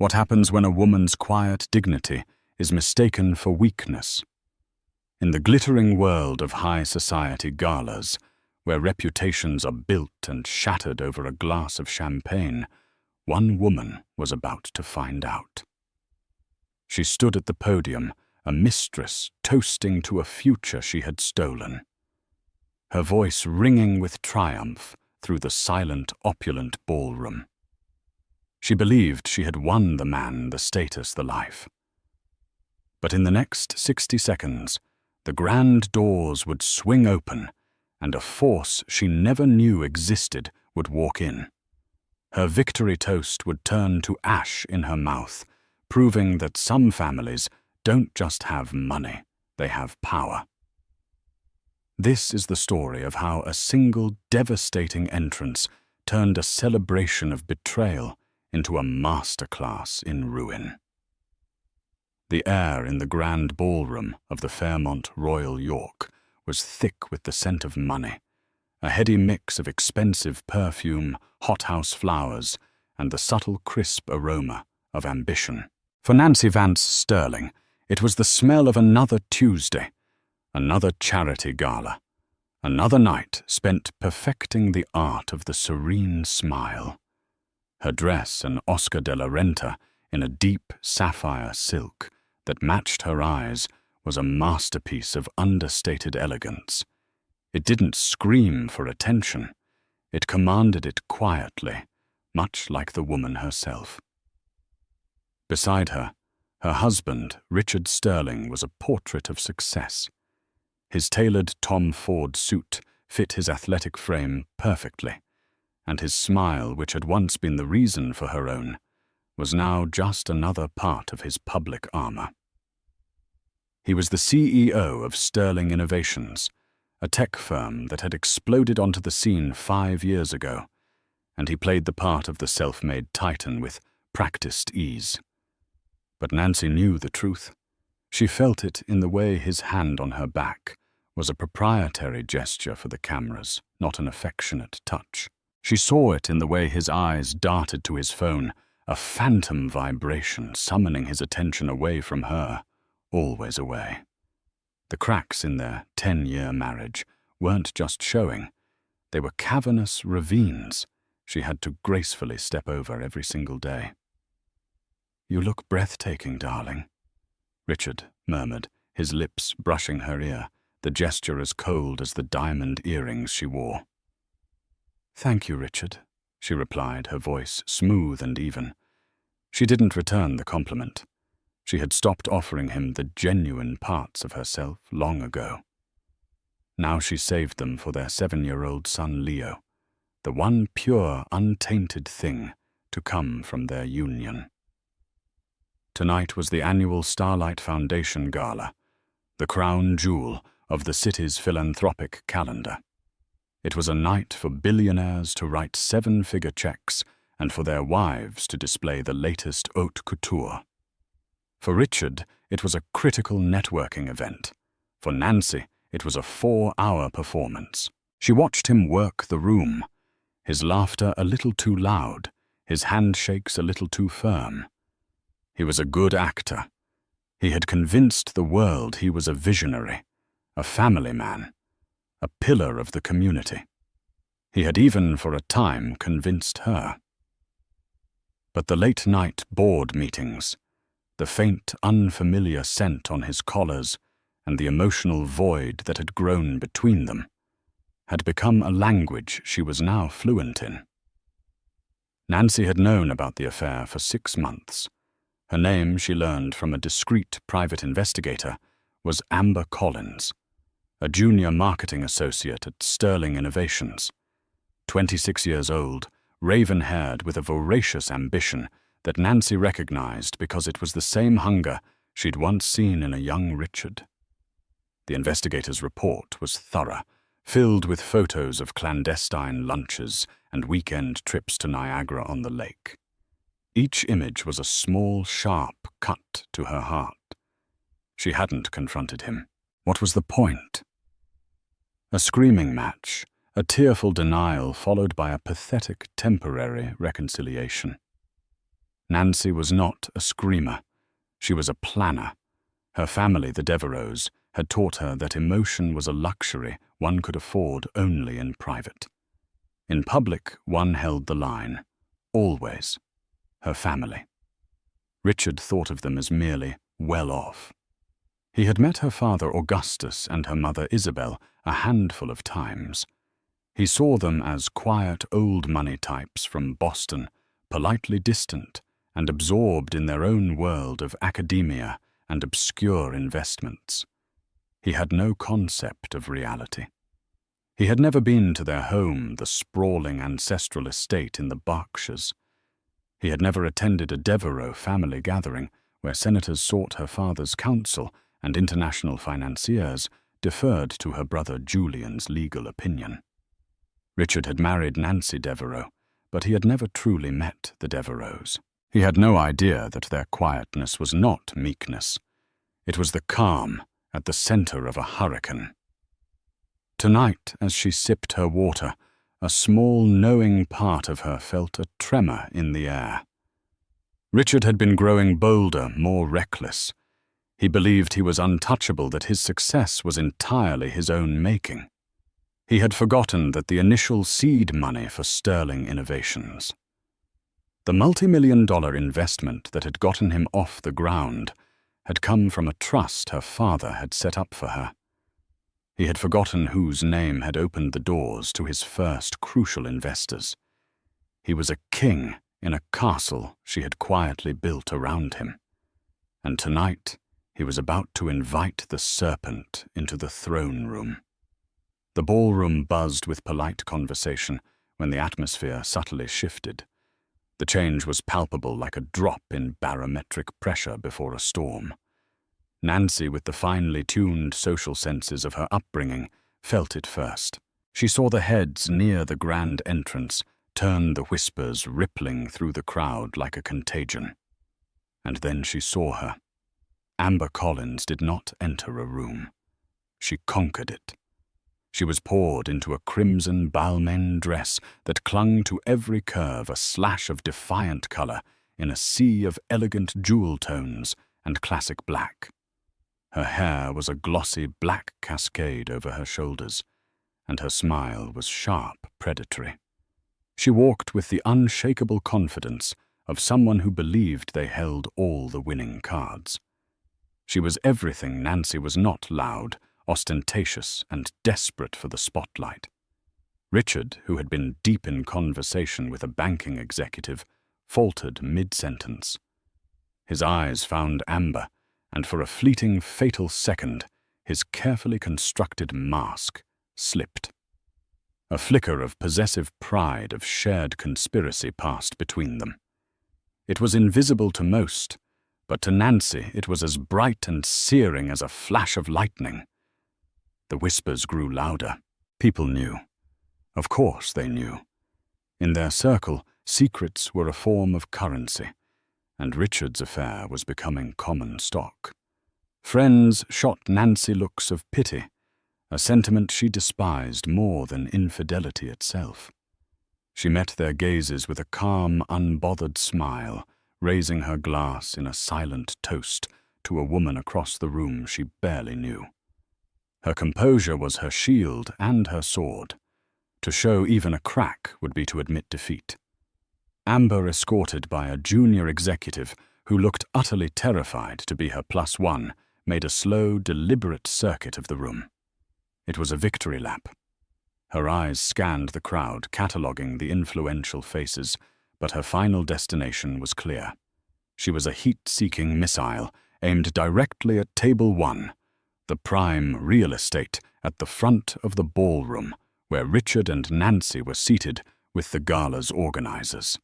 What happens when a woman's quiet dignity is mistaken for weakness? In the glittering world of high society galas, where reputations are built and shattered over a glass of champagne, one woman was about to find out. She stood at the podium, a mistress toasting to a future she had stolen. Her voice ringing with triumph through the silent, opulent ballroom. She believed she had won the man, the status, the life. But in the next 60 seconds, the grand doors would swing open, and a force she never knew existed would walk in. Her victory toast would turn to ash in her mouth, proving that some families don't just have money, they have power. This is the story of how a single devastating entrance turned a celebration of betrayal into a masterclass in ruin. The air in the grand ballroom of the Fairmont Royal York was thick with the scent of money, a heady mix of expensive perfume, hothouse flowers, and the subtle crisp aroma of ambition. For Nancy Vance Sterling, it was the smell of another Tuesday, another charity gala, another night spent perfecting the art of the serene smile. Her dress, an Oscar de la Renta in a deep sapphire silk that matched her eyes, was a masterpiece of understated elegance. It didn't scream for attention. It commanded it quietly, much like the woman herself. Beside her, her husband, Richard Sterling, was a portrait of success. His tailored Tom Ford suit fit his athletic frame perfectly, and his smile, which had once been the reason for her own, was now just another part of his public armor. He was the CEO of Sterling Innovations, a tech firm that had exploded onto the scene 5 years ago, and he played the part of the self-made titan with practiced ease. But Nancy knew the truth. She felt it in the way his hand on her back was a proprietary gesture for the cameras, not an affectionate touch. She saw it in the way his eyes darted to his phone, a phantom vibration summoning his attention away from her, always away. The cracks in their 10-year marriage weren't just showing. They were cavernous ravines she had to gracefully step over every single day. "You look breathtaking, darling," Richard murmured, his lips brushing her ear, the gesture as cold as the diamond earrings she wore. "Thank you, Richard," she replied, her voice smooth and even. She didn't return the compliment. She had stopped offering him the genuine parts of herself long ago. Now she saved them for their 7-year-old son Leo, the one pure, untainted thing to come from their union. Tonight was the annual Starlight Foundation Gala, the crown jewel of the city's philanthropic calendar. It was a night for billionaires to write 7-figure checks and for their wives to display the latest haute couture. For Richard, it was a critical networking event. For Nancy, it was a 4-hour performance. She watched him work the room, his laughter a little too loud, his handshakes a little too firm. He was a good actor. He had convinced the world he was a visionary, a family man, a pillar of the community. He had even, for a time, convinced her. But the late-night board meetings, the faint, unfamiliar scent on his collars, and the emotional void that had grown between them, had become a language she was now fluent in. Nancy had known about the affair for 6 months. Her name, she learned from a discreet private investigator, was Amber Collins, a junior marketing associate at Sterling Innovations. 26 years old, raven-haired with a voracious ambition that Nancy recognized because it was the same hunger she'd once seen in a young Richard. The investigator's report was thorough, filled with photos of clandestine lunches and weekend trips to Niagara-on-the-Lake. Each image was a small, sharp cut to her heart. She hadn't confronted him. What was the point? A screaming match, a tearful denial followed by a pathetic temporary reconciliation. Nancy was not a screamer. She was a planner. Her family, the Devereuxs, had taught her that emotion was a luxury one could afford only in private. In public, one held the line. Always. Her family. Richard thought of them as merely well off. He had met her father Augustus and her mother Isabel a handful of times. He saw them as quiet old money types from Boston, politely distant and absorbed in their own world of academia and obscure investments. He had no concept of reality. He had never been to their home, the sprawling ancestral estate in the Berkshires. He had never attended a Devereux family gathering where senators sought her father's counsel and international financiers deferred to her brother Julian's legal opinion. Richard had married Nancy Devereux, but he had never truly met the Devereuxs. He had no idea that their quietness was not meekness. It was the calm at the center of a hurricane. Tonight, as she sipped her water, a small, knowing part of her felt a tremor in the air. Richard had been growing bolder, more reckless. He believed he was untouchable, that his success was entirely his own making. He had forgotten that the initial seed money for sterling innovations. The multi-million-dollar investment that had gotten him off the ground had come from a trust her father had set up for her. He had forgotten whose name had opened the doors to his first crucial investors. He was a king in a castle she had quietly built around him. And tonight, he was about to invite the serpent into the throne room. The ballroom buzzed with polite conversation when the atmosphere subtly shifted. The change was palpable, like a drop in barometric pressure before a storm. Nancy, with the finely tuned social senses of her upbringing, felt it first. She saw the heads near the grand entrance turn, the whispers rippling through the crowd like a contagion. And then she saw her. Amber Collins did not enter a room. She conquered it. She was poured into a crimson Balmain dress that clung to every curve, a slash of defiant color in a sea of elegant jewel tones and classic black. Her hair was a glossy black cascade over her shoulders, and her smile was sharp, predatory. She walked with the unshakable confidence of someone who believed they held all the winning cards. She was everything Nancy was not: loud, ostentatious, and desperate for the spotlight. Richard, who had been deep in conversation with a banking executive, faltered mid-sentence. His eyes found Amber, and for a fleeting, fatal second, his carefully constructed mask slipped. A flicker of possessive pride, of shared conspiracy, passed between them. It was invisible to most, but to Nancy it was as bright and searing as a flash of lightning. The whispers grew louder. People knew. Of course they knew. In their circle, secrets were a form of currency, and Richard's affair was becoming common stock. Friends shot Nancy looks of pity, a sentiment she despised more than infidelity itself. She met their gazes with a calm, unbothered smile, raising her glass in a silent toast to a woman across the room she barely knew. Her composure was her shield and her sword. To show even a crack would be to admit defeat. Amber, escorted by a junior executive who looked utterly terrified to be her +1, made a slow, deliberate circuit of the room. It was a victory lap. Her eyes scanned the crowd, cataloguing the influential faces, but her final destination was clear. She was a heat-seeking missile aimed directly at Table 1, the prime real estate at the front of the ballroom, where Richard and Nancy were seated with the gala's organizers.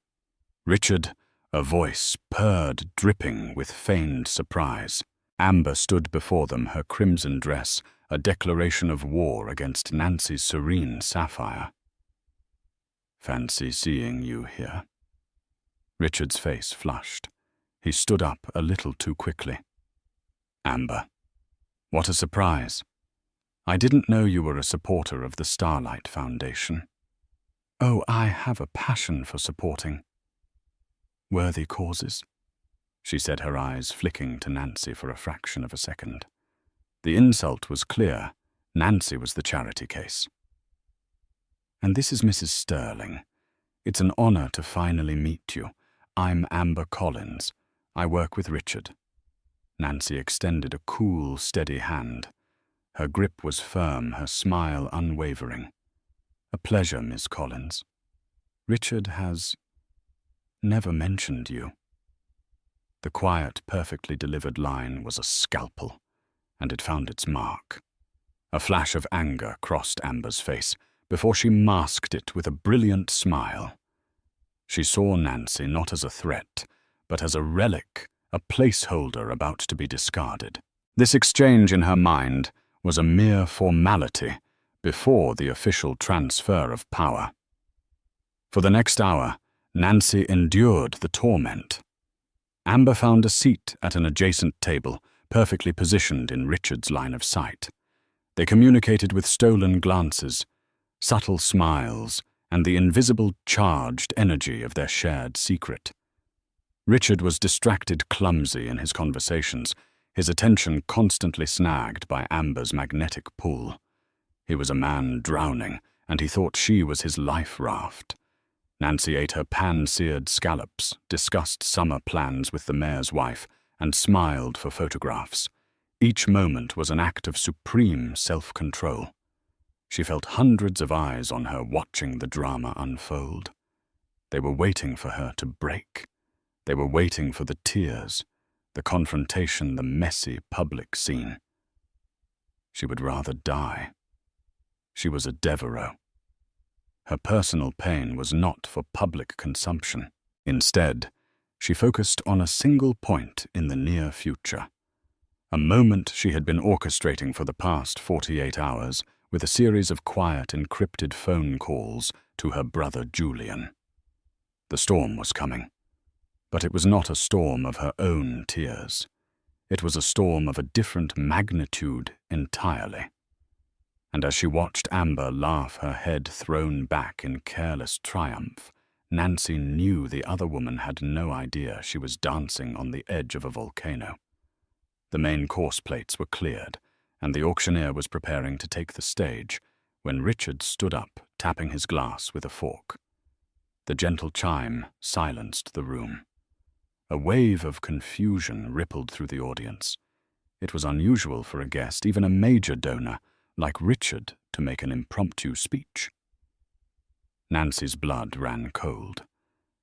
Richard, a voice purred, dripping with feigned surprise. Amber stood before them, her crimson dress a declaration of war against Nancy's serene sapphire. "Fancy seeing you here." Richard's face flushed. He stood up a little too quickly. "Amber, what a surprise. I didn't know you were a supporter of the Starlight Foundation." "Oh, I have a passion for supporting." Worthy causes, she said, her eyes flicking to Nancy for a fraction of a second. The insult was clear. Nancy was the charity case. And this is Mrs. Sterling. It's an honor to finally meet you. I'm Amber Collins. I work with Richard. Nancy extended a cool, steady hand. Her grip was firm, her smile unwavering. A pleasure, Miss Collins. Richard has never mentioned you. The quiet, perfectly delivered line was a scalpel, and it found its mark. A flash of anger crossed Amber's face before she masked it with a brilliant smile. She saw Nancy not as a threat, but as a relic, a placeholder about to be discarded. This exchange in her mind was a mere formality before the official transfer of power. For the next hour, Nancy endured the torment. Amber found a seat at an adjacent table, perfectly positioned in Richard's line of sight. They communicated with stolen glances, subtle smiles, and the invisible charged energy of their shared secret. Richard was distracted, clumsy in his conversations, his attention constantly snagged by Amber's magnetic pull. He was a man drowning, and he thought she was his life raft. Nancy ate her pan-seared scallops, discussed summer plans with the mayor's wife, and smiled for photographs. Each moment was an act of supreme self-control. She felt hundreds of eyes on her watching the drama unfold. They were waiting for her to break. They were waiting for the tears, the confrontation, the messy public scene. She would rather die. She was a Devereaux. Her personal pain was not for public consumption. Instead, she focused on a single point in the near future. A moment she had been orchestrating for the past 48 hours with a series of quiet, encrypted phone calls to her brother Julian. The storm was coming, but it was not a storm of her own tears. It was a storm of a different magnitude entirely. And as she watched Amber laugh, her head thrown back in careless triumph, Nancy knew the other woman had no idea she was dancing on the edge of a volcano. The main course plates were cleared, and the auctioneer was preparing to take the stage when Richard stood up, tapping his glass with a fork. The gentle chime silenced the room. A wave of confusion rippled through the audience. It was unusual for a guest, even a major donor, like Richard, to make an impromptu speech. Nancy's blood ran cold.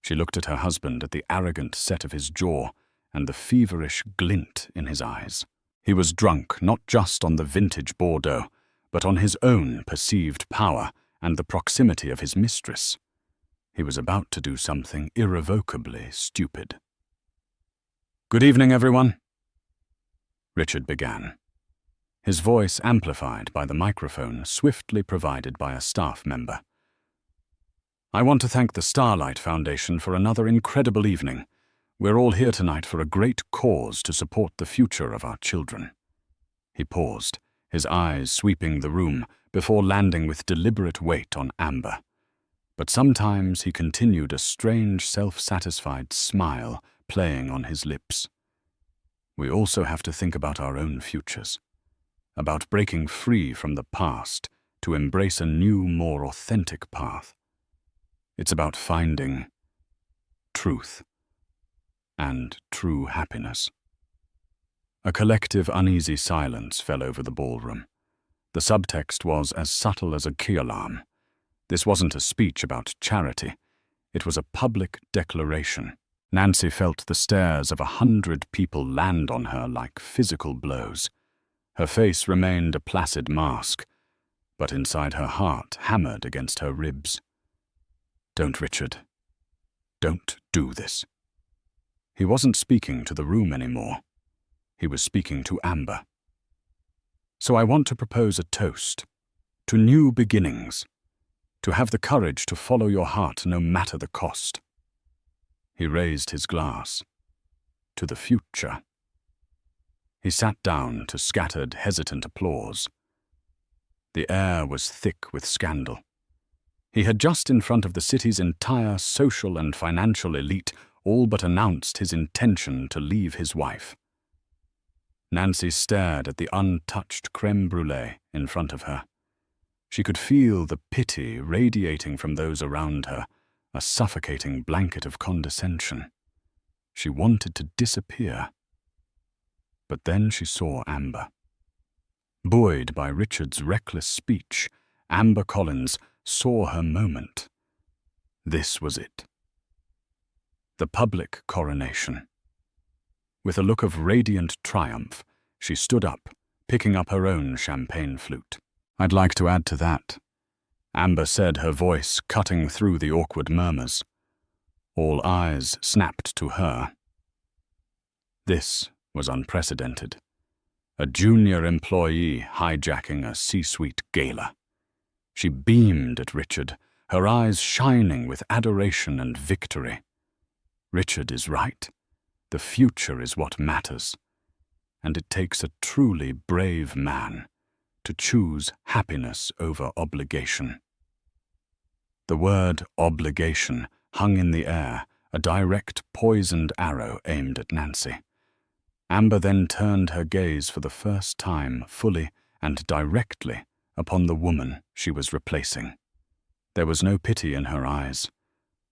She looked at her husband, at the arrogant set of his jaw and the feverish glint in his eyes. He was drunk not just on the vintage Bordeaux, but on his own perceived power and the proximity of his mistress. He was about to do something irrevocably stupid. "Good evening, everyone," Richard began, his voice amplified by the microphone swiftly provided by a staff member. "I want to thank the Starlight Foundation for another incredible evening. We're all here tonight for a great cause to support the future of our children." He paused, his eyes sweeping the room before landing with deliberate weight on Amber. But sometimes he continued, a strange, self-satisfied smile playing on his lips. "We also have to think about our own futures, about breaking free from the past to embrace a new, more authentic path. It's about finding truth and true happiness." A collective uneasy silence fell over the ballroom. The subtext was as subtle as a key alarm. This wasn't a speech about charity. It was a public declaration. Nancy felt the stares of 100 people land on her like physical blows. Her face remained a placid mask, but inside her heart hammered against her ribs. "Don't, Richard. Don't do this." He wasn't speaking to the room anymore. He was speaking to Amber. "So I want to propose a toast to new beginnings, to have the courage to follow your heart no matter the cost." He raised his glass. "To the future." He sat down to scattered, hesitant applause. The air was thick with scandal. He had just in front of the city's entire social and financial elite all but announced his intention to leave his wife. Nancy stared at the untouched crème brûlée in front of her. She could feel the pity radiating from those around her, a suffocating blanket of condescension. She wanted to disappear. But then she saw Amber. Buoyed by Richard's reckless speech, Amber Collins saw her moment. This was it. The public coronation. With a look of radiant triumph, she stood up, picking up her own champagne flute. "I'd like to add to that," Amber said, her voice cutting through the awkward murmurs. All eyes snapped to her. This was unprecedented. A junior employee hijacking a C-suite gala. She beamed at Richard, her eyes shining with adoration and victory. Richard is right. The future is what matters. And it takes a truly brave man to choose happiness over obligation. The word obligation hung in the air, a direct poisoned arrow aimed at Nancy. Amber then turned her gaze for the first time fully and directly upon the woman she was replacing. There was no pity in her eyes,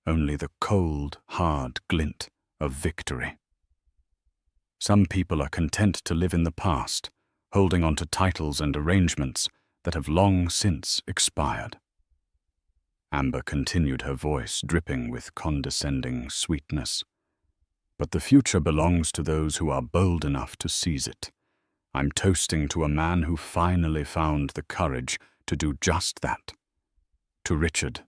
only the cold, hard glint of victory. Some people are content to live in the past, holding on to titles and arrangements that have long since expired. Amber continued, her voice dripping with condescending sweetness. But the future belongs to those who are bold enough to seize it. I'm toasting to a man who finally found the courage to do just that. To Richard,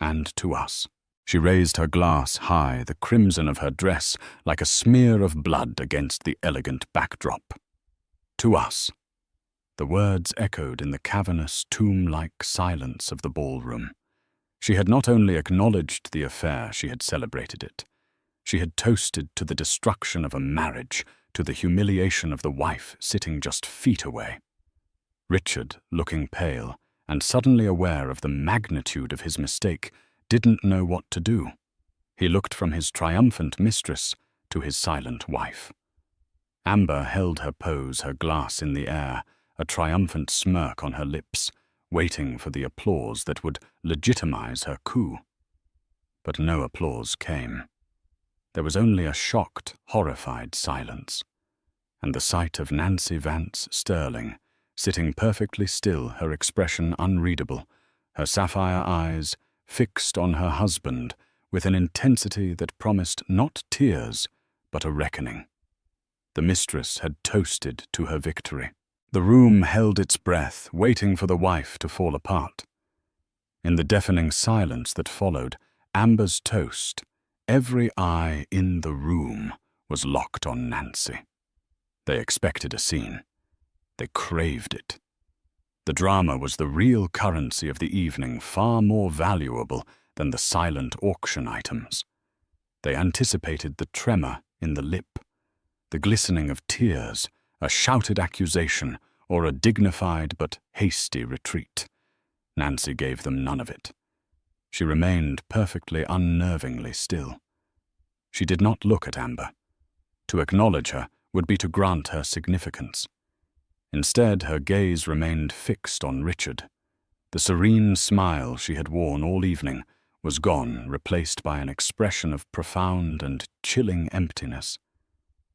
and to us. She raised her glass high, the crimson of her dress like a smear of blood against the elegant backdrop. To us. The words echoed in the cavernous, tomb-like silence of the ballroom. She had not only acknowledged the affair, she had celebrated it. She had toasted to the destruction of a marriage, to the humiliation of the wife sitting just feet away. Richard, looking pale, and suddenly aware of the magnitude of his mistake, didn't know what to do. He looked from his triumphant mistress to his silent wife. Amber held her pose, her glass in the air, a triumphant smirk on her lips, waiting for the applause that would legitimize her coup. But no applause came. There was only a shocked, horrified silence, and the sight of Nancy Vance Sterling, sitting perfectly still, her expression unreadable, her sapphire eyes fixed on her husband with an intensity that promised not tears, but a reckoning. The mistress had toasted to her victory. The room held its breath, waiting for the wife to fall apart. In the deafening silence that followed Amber's toast, every eye in the room was locked on Nancy. They expected a scene. They craved it. The drama was the real currency of the evening, far more valuable than the silent auction items. They anticipated the tremor in the lip, the glistening of tears, a shouted accusation, or a dignified but hasty retreat. Nancy gave them none of it. She remained perfectly unnervingly still. She did not look at Amber. To acknowledge her would be to grant her significance. Instead, her gaze remained fixed on Richard. The serene smile she had worn all evening was gone, replaced by an expression of profound and chilling emptiness.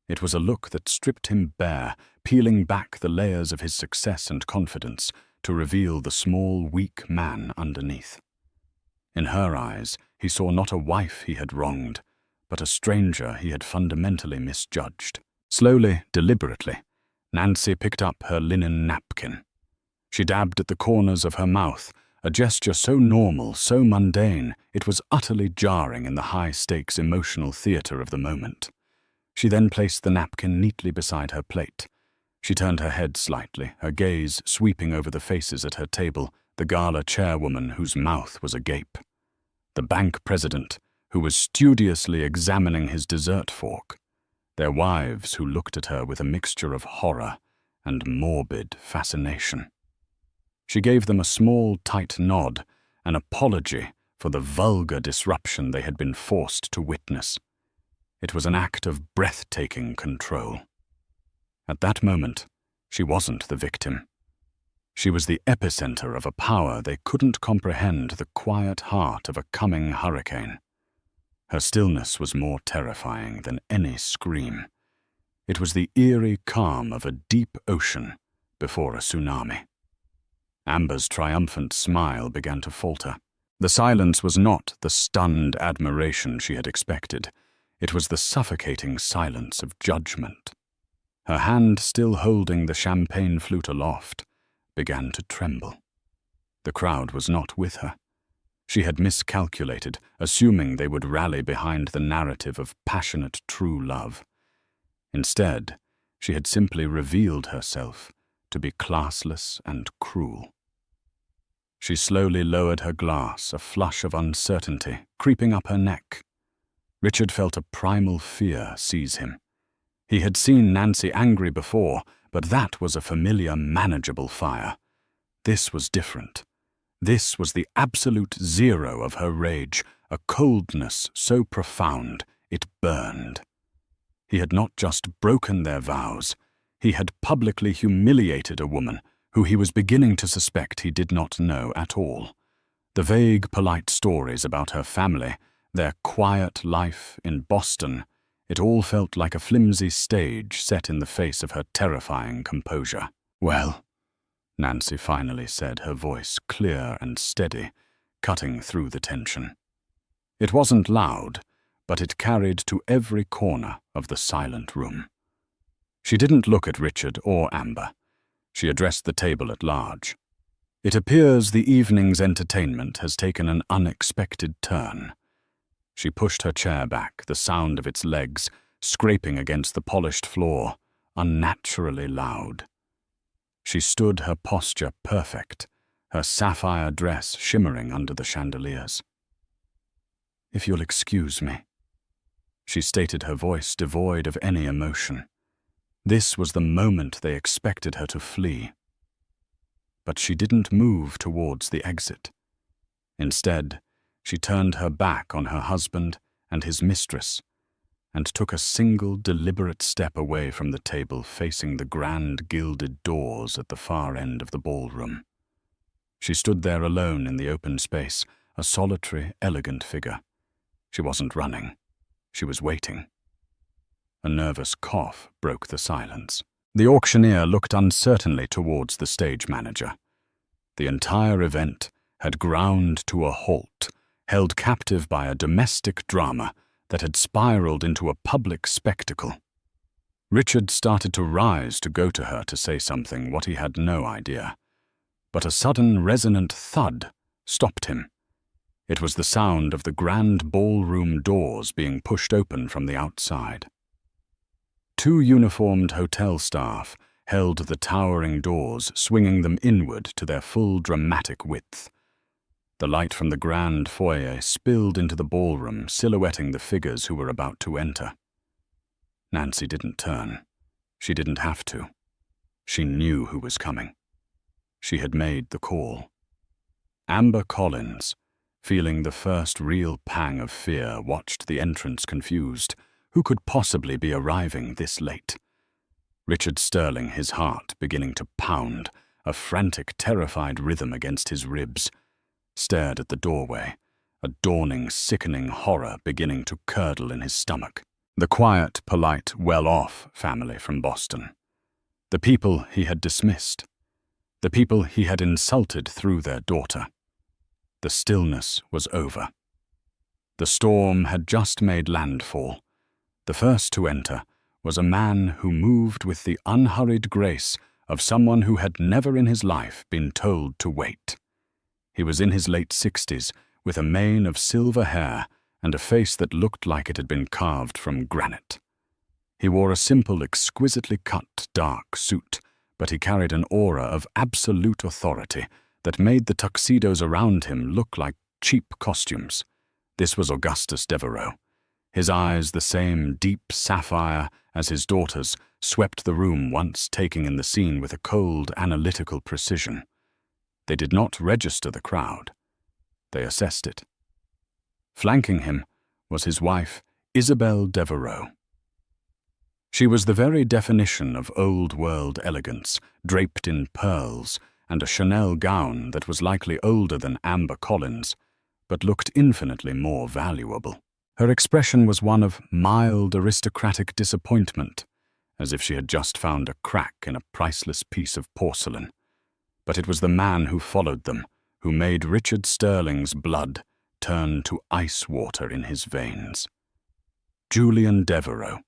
It was a look that stripped him bare, peeling back the layers of his success and confidence to reveal the small, weak man underneath. In her eyes, he saw not a wife he had wronged, but a stranger he had fundamentally misjudged. Slowly, deliberately, Nancy picked up her linen napkin. She dabbed at the corners of her mouth, a gesture so normal, so mundane, it was utterly jarring in the high-stakes emotional theater of the moment. She then placed the napkin neatly beside her plate. She turned her head slightly, her gaze sweeping over the faces at her table, the gala chairwoman whose mouth was agape, the bank president who was studiously examining his dessert fork, their wives who looked at her with a mixture of horror and morbid fascination. She gave them a small, tight nod, an apology for the vulgar disruption they had been forced to witness. It was an act of breathtaking control. At that moment, she wasn't the victim. She was the epicenter of a power they couldn't comprehend, the quiet heart of a coming hurricane. Her stillness was more terrifying than any scream. It was the eerie calm of a deep ocean before a tsunami. Amber's triumphant smile began to falter. The silence was not the stunned admiration she had expected. It was the suffocating silence of judgment. Her hand, still holding the champagne flute aloft, began to tremble. The crowd was not with her. She had miscalculated, assuming they would rally behind the narrative of passionate true love. Instead, she had simply revealed herself to be classless and cruel. She slowly lowered her glass, a flush of uncertainty creeping up her neck. Richard felt a primal fear seize him. He had seen Nancy angry before, but that was a familiar, manageable fire. This was different. This was the absolute zero of her rage, a coldness so profound it burned. He had not just broken their vows, he had publicly humiliated a woman who he was beginning to suspect he did not know at all. The vague, polite stories about her family, their quiet life in Boston, it all felt like a flimsy stage set in the face of her terrifying composure. "Well," Nancy finally said, her voice clear and steady, cutting through the tension. It wasn't loud, but it carried to every corner of the silent room. She didn't look at Richard or Amber. She addressed the table at large. "It appears the evening's entertainment has taken an unexpected turn." She pushed her chair back, the sound of its legs scraping against the polished floor, unnaturally loud. She stood, her posture perfect, her sapphire dress shimmering under the chandeliers. "If you'll excuse me," she stated, her voice devoid of any emotion. This was the moment they expected her to flee. But she didn't move towards the exit. Instead, she turned her back on her husband and his mistress, and took a single deliberate step away from the table, facing the grand gilded doors at the far end of the ballroom. She stood there alone in the open space, a solitary, elegant figure. She wasn't running. She was waiting. A nervous cough broke the silence. The auctioneer looked uncertainly towards the stage manager. The entire event had ground to a halt, held captive by a domestic drama that had spiraled into a public spectacle. Richard started to rise to go to her to say something, what he had no idea. But a sudden resonant thud stopped him. It was the sound of the grand ballroom doors being pushed open from the outside. Two uniformed hotel staff held the towering doors, swinging them inward to their full dramatic width. The light from the grand foyer spilled into the ballroom, silhouetting the figures who were about to enter. Nancy didn't turn. She didn't have to. She knew who was coming. She had made the call. Amber Collins, feeling the first real pang of fear, watched the entrance confused. Who could possibly be arriving this late? Richard Sterling, his heart beginning to pound, a frantic, terrified rhythm against his ribs, stared at the doorway, a dawning, sickening horror beginning to curdle in his stomach. The quiet, polite, well-off family from Boston. The people he had dismissed. The people he had insulted through their daughter. The stillness was over. The storm had just made landfall. The first to enter was a man who moved with the unhurried grace of someone who had never in his life been told to wait. He was in his late 60s, with a mane of silver hair and a face that looked like it had been carved from granite. He wore a simple, exquisitely cut, dark suit, but he carried an aura of absolute authority that made the tuxedos around him look like cheap costumes. This was Augustus Devereux. His eyes, the same deep sapphire as his daughter's, swept the room once, taking in the scene with a cold, analytical precision. They did not register the crowd. They assessed it. Flanking him was his wife, Isabel Devereux. She was the very definition of old-world elegance, draped in pearls, and a Chanel gown that was likely older than Amber Collins, but looked infinitely more valuable. Her expression was one of mild aristocratic disappointment, as if she had just found a crack in a priceless piece of porcelain. But it was the man who followed them, who made Richard Sterling's blood turn to ice water in his veins. Julian Devereux,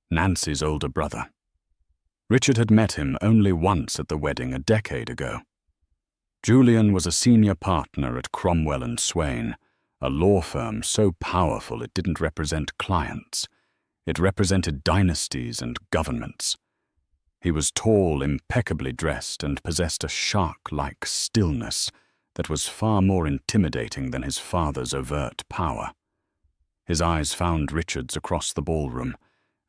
Nancy's older brother. Richard had met him only once at the wedding a decade ago. Julian was a senior partner at Cromwell and Swain, a law firm so powerful it didn't represent clients. It represented dynasties and governments. He was tall, impeccably dressed, and possessed a shark-like stillness that was far more intimidating than his father's overt power. His eyes found Richard's across the ballroom,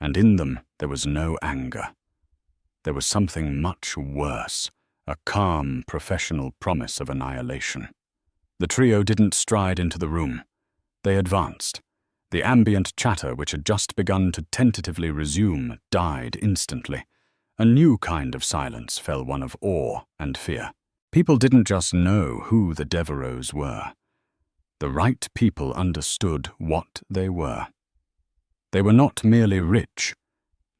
and in them there was no anger. There was something much worse, a calm, professional promise of annihilation. The trio didn't stride into the room. They advanced. The ambient chatter which had just begun to tentatively resume died instantly. A new kind of silence fell, one of awe and fear. People didn't just know who the Devereuxs were. The right people understood what they were. They were not merely rich.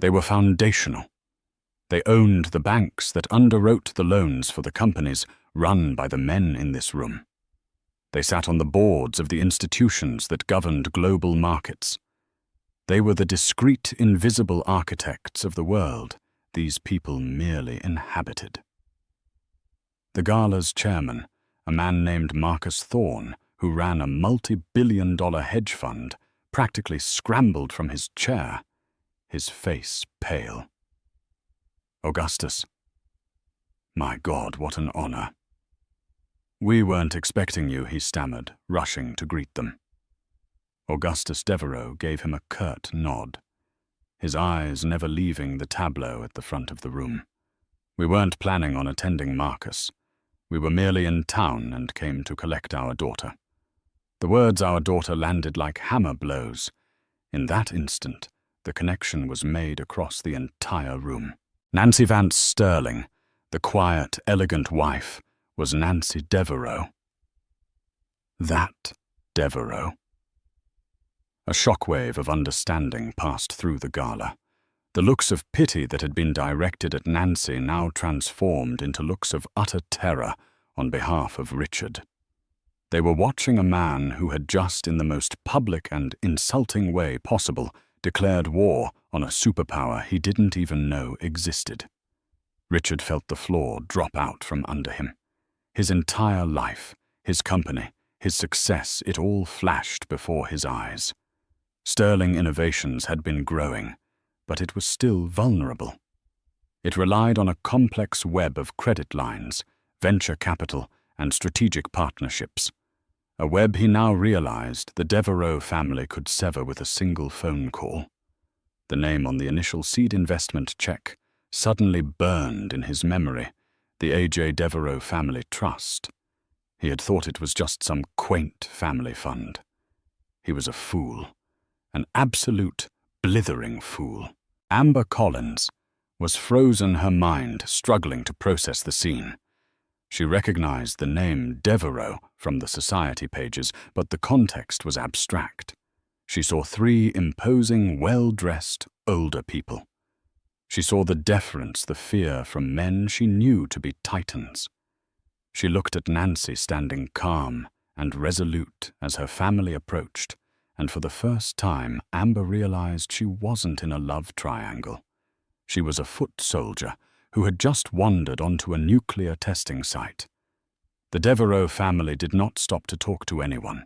They were foundational. They owned the banks that underwrote the loans for the companies run by the men in this room. They sat on the boards of the institutions that governed global markets. They were the discreet, invisible architects of the world these people merely inhabited. The Gala's chairman, a man named Marcus Thorne, who ran a multi-billion-dollar hedge fund, practically scrambled from his chair, his face pale. "Augustus. My God, what an honor." "We weren't expecting you," he stammered, rushing to greet them. Augustus Devereux gave him a curt nod, his eyes never leaving the tableau at the front of the room. "We weren't planning on attending Marcus. We were merely in town and came to collect our daughter." The words "our daughter" landed like hammer blows. In that instant, the connection was made across the entire room. Nancy Vance Sterling, the quiet, elegant wife, was Nancy Devereux. That Devereux. A shockwave of understanding passed through the Gala. The looks of pity that had been directed at Nancy now transformed into looks of utter terror on behalf of Richard. They were watching a man who had just, in the most public and insulting way possible, declared war on a superpower he didn't even know existed. Richard felt the floor drop out from under him. His entire life, his company, his success, it all flashed before his eyes. Sterling Innovations had been growing, but it was still vulnerable. It relied on a complex web of credit lines, venture capital, and strategic partnerships. A web he now realized the Devereux family could sever with a single phone call. The name on the initial seed investment check suddenly burned in his memory, the A.J. Devereux Family Trust. He had thought it was just some quaint family fund. He was a fool, an absolute, blithering fool. Amber Collins was frozen, her mind struggling to process the scene. She recognized the name Devereux from the society pages, but the context was abstract. She saw three imposing, well-dressed, older people. She saw the deference, the fear from men she knew to be titans. She looked at Nancy standing calm and resolute as her family approached, and for the first time Amber realized she wasn't in a love triangle. She was a foot soldier who had just wandered onto a nuclear testing site. The Devereux family did not stop to talk to anyone.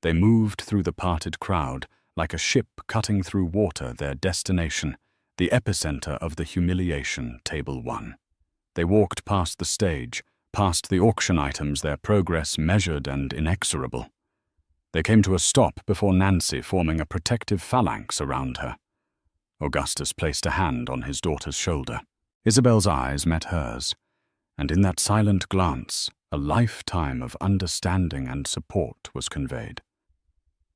They moved through the parted crowd like a ship cutting through water, their destination, the epicenter of the humiliation, Table 1. They walked past the stage, past the auction items, their progress measured and inexorable. They came to a stop before Nancy, forming a protective phalanx around her. Augustus placed a hand on his daughter's shoulder. Isabel's eyes met hers, and in that silent glance, a lifetime of understanding and support was conveyed.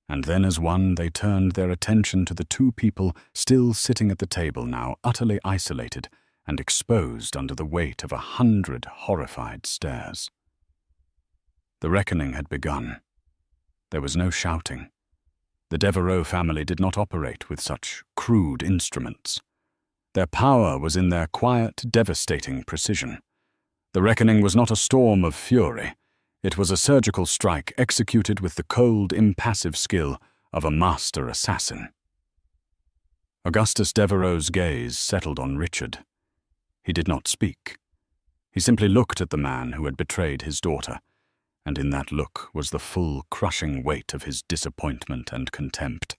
And then as one they turned their attention to the two people still sitting at the table, now utterly isolated and exposed under the weight of 100 horrified stares. The reckoning had begun. There was no shouting. The Devereux family did not operate with such crude instruments. Their power was in their quiet, devastating precision. The reckoning was not a storm of fury. It was a surgical strike executed with the cold, impassive skill of a master assassin. Augustus Devereux's gaze settled on Richard. He did not speak. He simply looked at the man who had betrayed his daughter, and in that look was the full, crushing weight of his disappointment and contempt.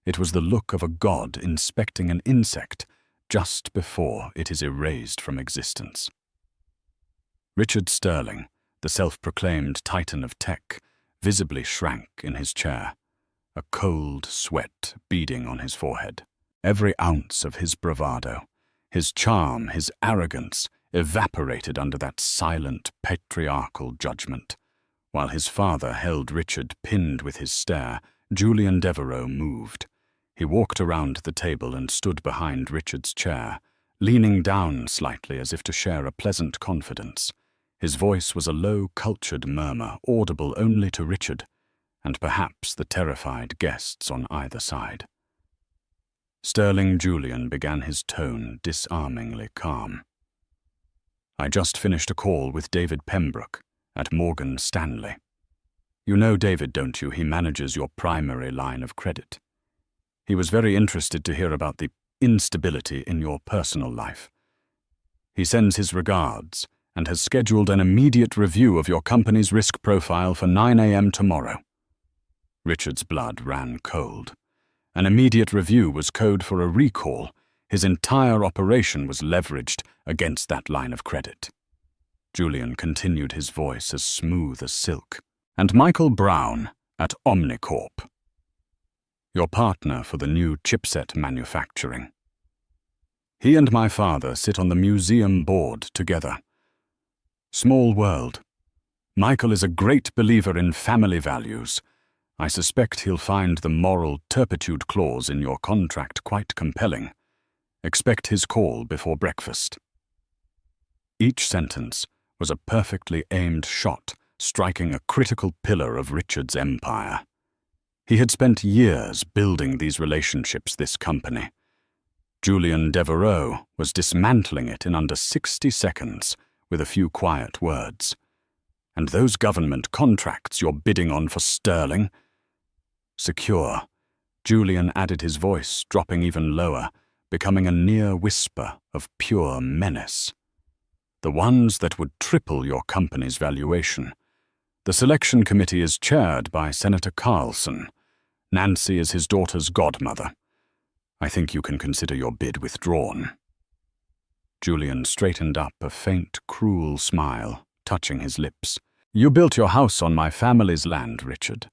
It was the look of a god inspecting an insect just before it is erased from existence. Richard Sterling, the self-proclaimed titan of tech, visibly shrank in his chair, a cold sweat beading on his forehead. Every ounce of his bravado, his charm, his arrogance, evaporated under that silent, patriarchal judgment. While his father held Richard pinned with his stare, Julian Devereux moved. He walked around the table and stood behind Richard's chair, leaning down slightly as if to share a pleasant confidence. His voice was a low, cultured murmur, audible only to Richard, and perhaps the terrified guests on either side. Sterling Julian began his tone disarmingly calm. I just finished a call with David Pembroke at Morgan Stanley. You know David, don't you? He manages your primary line of credit. He was very interested to hear about the instability in your personal life. He sends his regards and has scheduled an immediate review of your company's risk profile for 9 a.m. tomorrow. Richard's blood ran cold. An immediate review was code for a recall. His entire operation was leveraged against that line of credit. Julian continued, his voice as smooth as silk. And Michael Brown at Omnicorp, your partner for the new chipset manufacturing. He and my father sit on the museum board together. Small world. Michael is a great believer in family values. I suspect he'll find the moral turpitude clause in your contract quite compelling. Expect his call before breakfast. Each sentence was a perfectly aimed shot, striking a critical pillar of Richard's empire. He had spent years building these relationships, this company. Julian Devereux was dismantling it in under 60 seconds with a few quiet words. And those government contracts you're bidding on for Sterling? Secure. Julian added his voice, dropping even lower, becoming a near whisper of pure menace. The ones that would triple your company's valuation. The selection committee is chaired by Senator Carlson. Nancy is his daughter's godmother. I think you can consider your bid withdrawn. Julian straightened up, a faint, cruel smile touching his lips. You built your house on my family's land, Richard.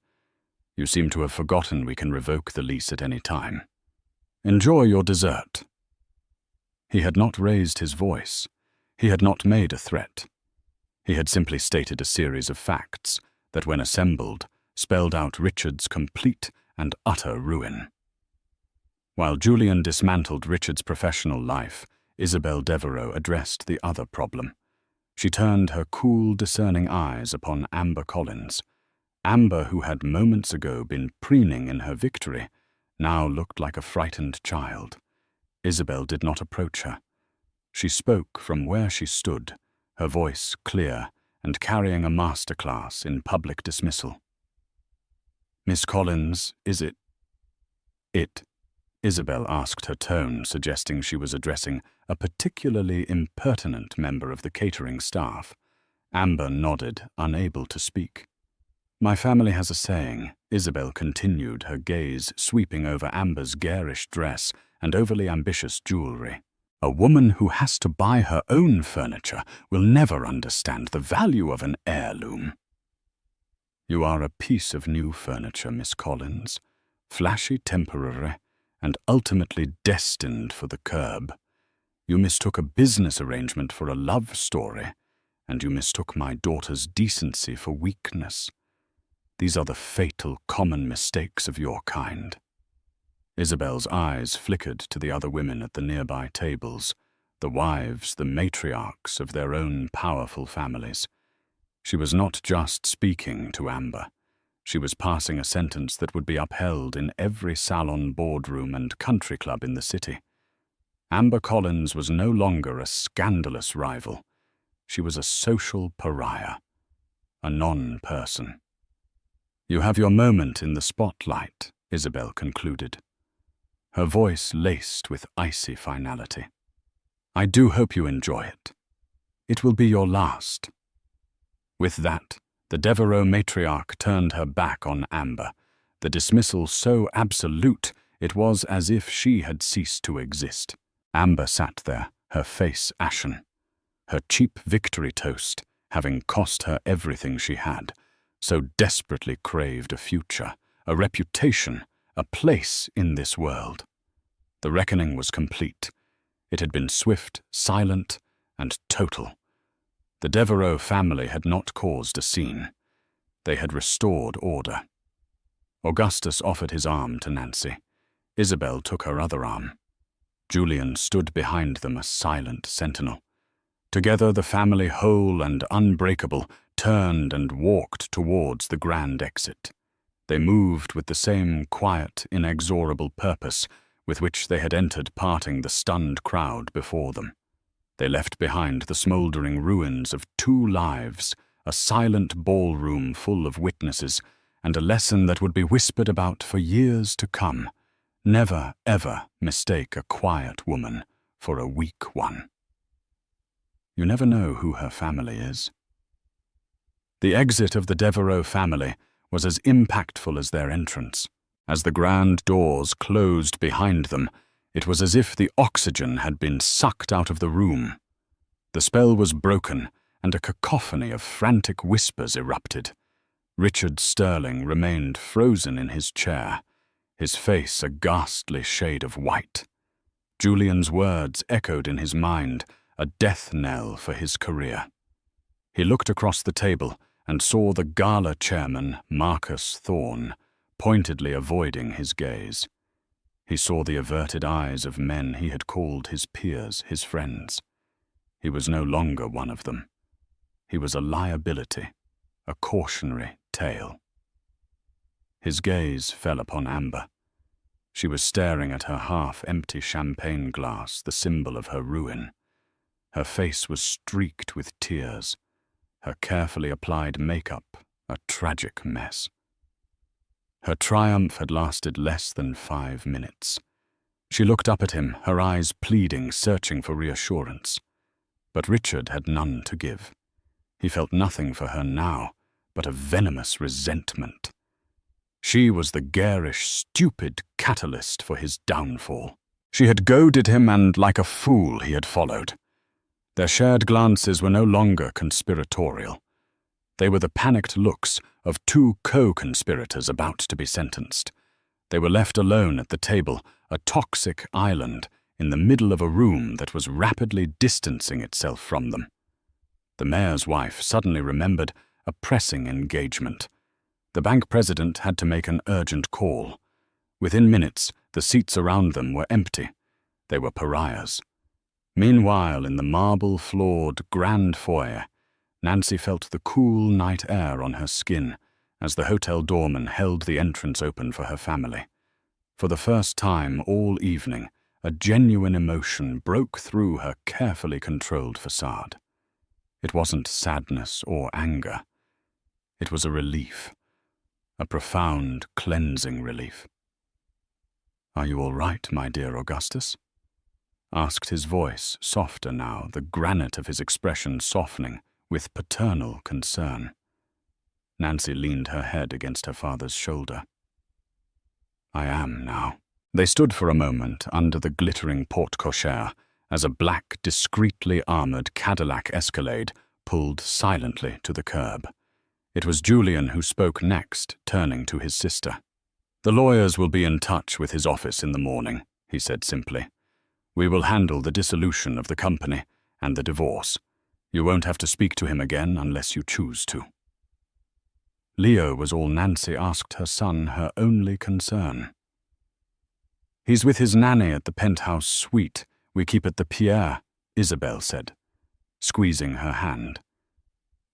You seem to have forgotten we can revoke the lease at any time. Enjoy your dessert. He had not raised his voice. He had not made a threat. He had simply stated a series of facts that, when assembled, spelled out Richard's complete and utter ruin. While Julian dismantled Richard's professional life, Isabel Devereux addressed the other problem. She turned her cool, discerning eyes upon Amber Collins. Amber, who had moments ago been preening in her victory, now looked like a frightened child. Isabel did not approach her. She spoke from where she stood, her voice clear and carrying a masterclass in public dismissal. Miss Collins, is it? It, Isabel asked, her tone suggesting she was addressing a particularly impertinent member of the catering staff. Amber nodded, unable to speak. My family has a saying, Isabel continued, her gaze sweeping over Amber's garish dress and overly ambitious jewelry. A woman who has to buy her own furniture will never understand the value of an heirloom. You are a piece of new furniture, Miss Collins, flashy, temporary, and ultimately destined for the curb. You mistook a business arrangement for a love story, and you mistook my daughter's decency for weakness. These are the fatal, common mistakes of your kind." Isabel's eyes flickered to the other women at the nearby tables, the wives, the matriarchs of their own powerful families. She was not just speaking to Amber. She was passing a sentence that would be upheld in every salon, boardroom, and country club in the city. Amber Collins was no longer a scandalous rival. She was a social pariah, a non-person. "You have your moment in the spotlight," Isabel concluded, her voice laced with icy finality. "I do hope you enjoy it. It will be your last." With that, the Devereux matriarch turned her back on Amber, the dismissal so absolute it was as if she had ceased to exist. Amber sat there, her face ashen. Her cheap victory toast, having cost her everything she had, so desperately craved a future, a reputation, a place in this world. The reckoning was complete. It had been swift, silent, and total. The Devereux family had not caused a scene. They had restored order. Augustus offered his arm to Nancy. Isabel took her other arm. Julian stood behind them, a silent sentinel. Together, the family, whole and unbreakable, turned and walked towards the grand exit. They moved with the same quiet, inexorable purpose with which they had entered, parting the stunned crowd before them. They left behind the smouldering ruins of 2 lives, a silent ballroom full of witnesses, and a lesson that would be whispered about for years to come. Never, ever mistake a quiet woman for a weak one. You never know who her family is. The exit of the Devereux family was as impactful as their entrance. As the grand doors closed behind them, it was as if the oxygen had been sucked out of the room. The spell was broken, and a cacophony of frantic whispers erupted. Richard Sterling remained frozen in his chair, his face a ghastly shade of white. Julian's words echoed in his mind, a death knell for his career. He looked across the table and saw the Gala chairman, Marcus Thorne, pointedly avoiding his gaze. He saw the averted eyes of men he had called his peers, his friends. He was no longer one of them. He was a liability, a cautionary tale. His gaze fell upon Amber. She was staring at her half-empty champagne glass, the symbol of her ruin. Her face was streaked with tears, her carefully applied makeup a tragic mess. Her triumph had lasted less than 5 minutes. She looked up at him, her eyes pleading, searching for reassurance. But Richard had none to give. He felt nothing for her now, but a venomous resentment. She was the garish, stupid catalyst for his downfall. She had goaded him, and like a fool he had followed. Their shared glances were no longer conspiratorial. They were the panicked looks of 2 co-conspirators about to be sentenced. They were left alone at the table, a toxic island, in the middle of a room that was rapidly distancing itself from them. The mayor's wife suddenly remembered a pressing engagement. The bank president had to make an urgent call. Within minutes, the seats around them were empty. They were pariahs. Meanwhile, in the marble-floored grand foyer, Nancy felt the cool night air on her skin as the hotel doorman held the entrance open for her family. For the first time all evening, a genuine emotion broke through her carefully controlled facade. It wasn't sadness or anger. It was a relief, a profound, cleansing relief. "Are you all right, my dear Augustus?" asked his voice, softer now, the granite of his expression softening with paternal concern. Nancy leaned her head against her father's shoulder. "I am now." They stood for a moment under the glittering porte-cochere as a black, discreetly armored Cadillac Escalade pulled silently to the curb. It was Julian who spoke next, turning to his sister. "The lawyers will be in touch with his office in the morning," he said simply. "We will handle the dissolution of the company and the divorce. You won't have to speak to him again unless you choose to." Leo was all Nancy asked her son, her only concern. "He's with his nanny at the penthouse suite we keep at the Pierre," Isabel said, squeezing her hand.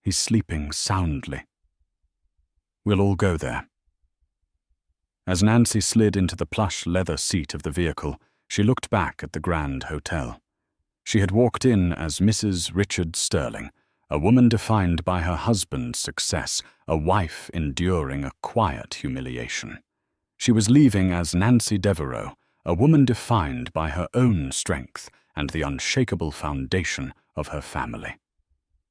"He's sleeping soundly. We'll all go there." As Nancy slid into the plush leather seat of the vehicle, she looked back at the Grand Hotel. She had walked in as Mrs. Richard Sterling, a woman defined by her husband's success, a wife enduring a quiet humiliation. She was leaving as Nancy Devereux, a woman defined by her own strength and the unshakable foundation of her family.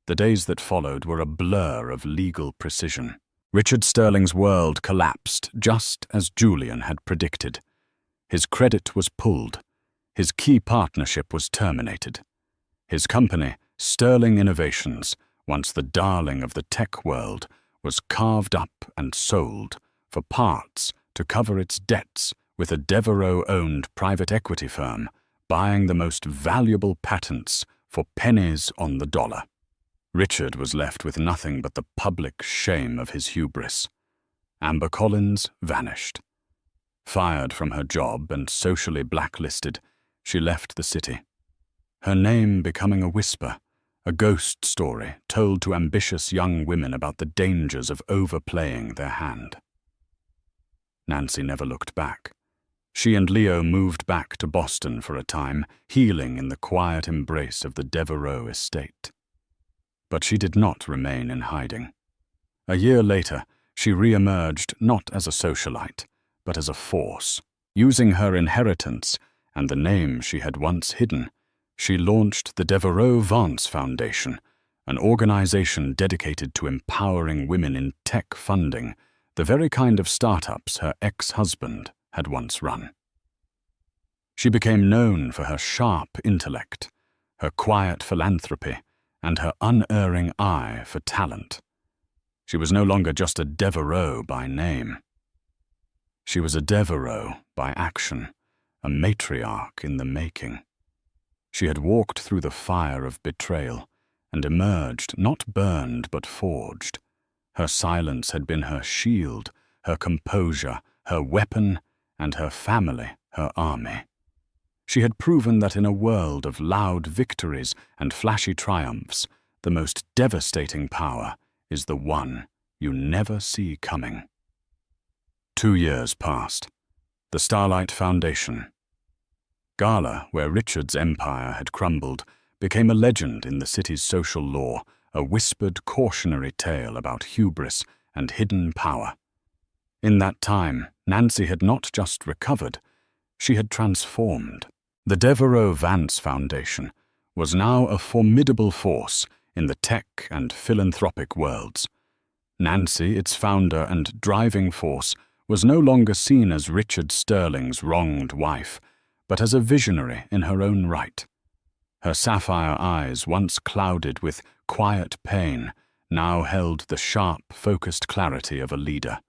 The days that followed were a blur of legal precision. Richard Sterling's world collapsed just as Julian had predicted. His credit was pulled. His key partnership was terminated. His company, Sterling Innovations, once the darling of the tech world, was carved up and sold for parts to cover its debts, with a Devereux-owned private equity firm buying the most valuable patents for pennies on the dollar. Richard was left with nothing but the public shame of his hubris. Amber Collins vanished. Fired from her job and socially blacklisted, she left the city. Her name becoming a whisper, a ghost story told to ambitious young women about the dangers of overplaying their hand. Nancy never looked back. She and Leo moved back to Boston for a time, healing in the quiet embrace of the Devereux estate. But she did not remain in hiding. A year later, she re-emerged not as a socialite, but as a force. Using her inheritance and the name she had once hidden, she launched the Devereux Vance Foundation, an organization dedicated to empowering women in tech funding, the very kind of startups her ex-husband had once run. She became known for her sharp intellect, her quiet philanthropy, and her unerring eye for talent. She was no longer just a Devereux by name. She was a Devereux by action, a matriarch in the making. She had walked through the fire of betrayal and emerged not burned but forged. Her silence had been her shield, her composure, her weapon, and her family, her army. She had proven that in a world of loud victories and flashy triumphs, the most devastating power is the one you never see coming. 2 years passed. The Starlight Foundation. Gala, where Richard's empire had crumbled, became a legend in the city's social lore, a whispered cautionary tale about hubris and hidden power. In that time, Nancy had not just recovered, she had transformed. The Devereux Vance Foundation was now a formidable force in the tech and philanthropic worlds. Nancy, its founder and driving force, was no longer seen as Richard Sterling's wronged wife, but as a visionary in her own right. Her sapphire eyes, once clouded with quiet pain, now held the sharp, focused clarity of a leader.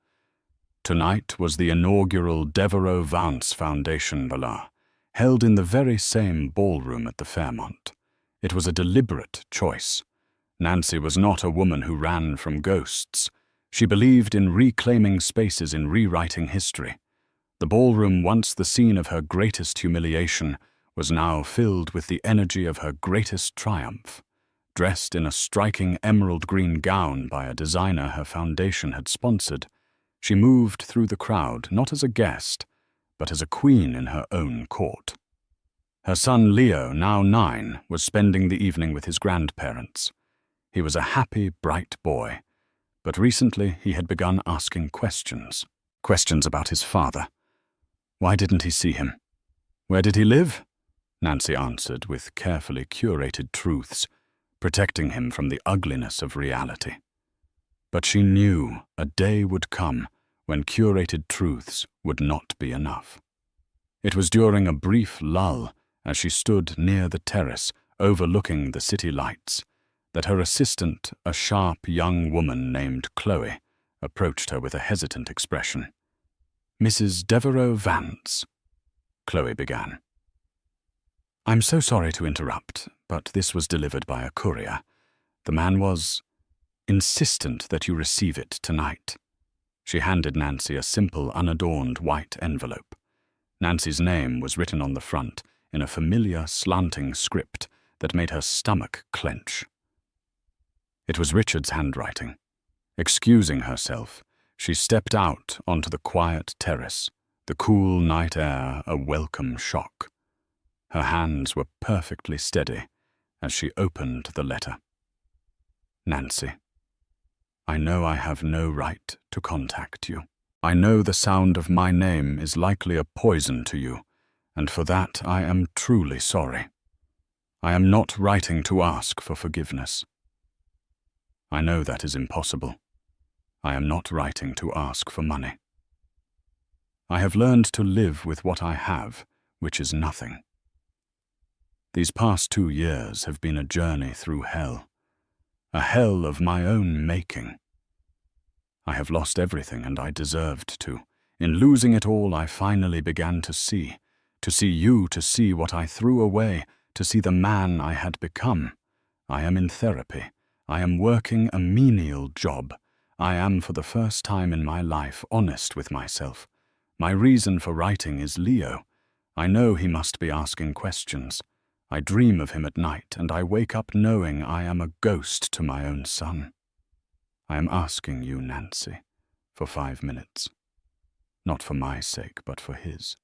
Tonight was the inaugural Devereux Vance Foundation Gala, held in the very same ballroom at the Fairmont. It was a deliberate choice. Nancy was not a woman who ran from ghosts. She believed in reclaiming spaces in rewriting history. The ballroom, once the scene of her greatest humiliation, was now filled with the energy of her greatest triumph. Dressed in a striking emerald green gown by a designer her foundation had sponsored, she moved through the crowd not as a guest, but as a queen in her own court. Her son Leo, now 9, was spending the evening with his grandparents. He was a happy, bright boy, but recently he had begun asking questions. Questions about his father. Why didn't he see him? Where did he live? Nancy answered with carefully curated truths, protecting him from the ugliness of reality. But she knew a day would come when curated truths would not be enough. It was during a brief lull, as she stood near the terrace overlooking the city lights, that her assistant, a sharp young woman named Chloe, approached her with a hesitant expression. "Mrs. Devereux Vance," Chloe began. "I'm so sorry to interrupt, but this was delivered by a courier. The man was..." insistent that you receive it tonight." She handed Nancy a simple, unadorned white envelope. Nancy's name was written on the front in a familiar, slanting script that made her stomach clench. It was Richard's handwriting. Excusing herself, she stepped out onto the quiet terrace, the cool night air a welcome shock. Her hands were perfectly steady as she opened the letter. "Nancy, I know I have no right to contact you. I know the sound of my name is likely a poison to you, and for that I am truly sorry. I am not writing to ask for forgiveness. I know that is impossible. I am not writing to ask for money. I have learned to live with what I have, which is nothing. These past 2 years have been a journey through hell, a hell of my own making. I have lost everything, and I deserved to. In losing it all, I finally began to see you, to see what I threw away, to see the man I had become. I am in therapy. I am working a menial job. I am, for the first time in my life, honest with myself. My reason for writing is Leo. I know he must be asking questions. I dream of him at night, and I wake up knowing I am a ghost to my own son. I am asking you, Nancy, for 5 minutes. Not for my sake, but for his.